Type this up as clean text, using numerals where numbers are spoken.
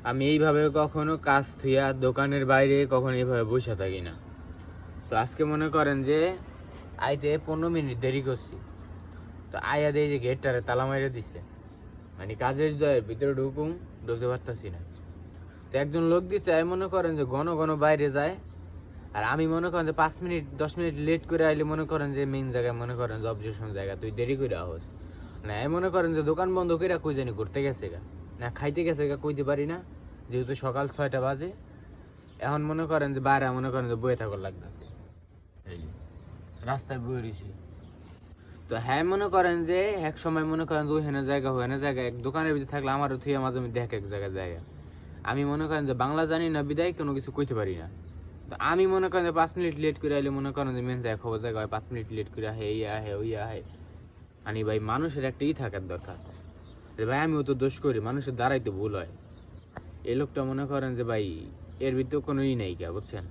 আমি এইভাবে কখনো কাজ থুইয়া দোকানের বাইরে কখনো এইভাবে বসে থাকি না। তো আজকে মনে করেন যে আইতে 15 মিনিট দেরি করছি, তো আয়া দিয়ে যে গেটটারে তালা মাইরে দিছে, মানে কাজের ভিতরে ঢুকতে পারতাছি না। তো একজন লোক দিচ্ছে, আমি মনে করেন যে ঘন ঘন বাইরে যায়, আর আমি মনে করেন যে 5 মিনিট 10 মিনিট লেট করে আইলে মনে করেন যে মেইন জায়গায় মনে করেন যে অবজেকশন জায়গা তুই দেরি করে আহস না। আমি মনে করেন যে দোকান বন্ধ করে কই জানি ঘুরতে গেছে গা না খাইতে গেছে গা, কইতে পারি না, যেহেতু সকাল 6টা বাজে। এখন মনে করেন যে বাইরে মনে করেন যে বয়ে থাকার লাগতেছে, এই রাস্তায় বয়ে রয়েছি। তো হ্যাঁ মনে করেন যে এক সময় মনে করেন যে ওইখানে জায়গা ওইখানে জায়গা এক দোকানের ভিতরে থাকলে আমারও থুই মাঝে মধ্যে এক জায়গায় জায়গা। আমি মনে করেন যে বাংলা জানি না বিদায় কোনো কিছু কইতে পারি না। তো আমি মনে করেন যে 5 মিনিট লেট করে আইলে মনে করেন যে মেন যায় খবর জায়গায় 5 মিনিট লেট করে আহে, এই আহে ওই আহে। মানে ভাই মানুষের একটা থাকার দরকার যে ভাই আমিও তো দোষ করি, মানুষের দ্বারাই তো ভুল হয়। এই লোকটা মনে করেন যে ভাই এর ভিতরে কোনো নাই কে, বুঝছেন?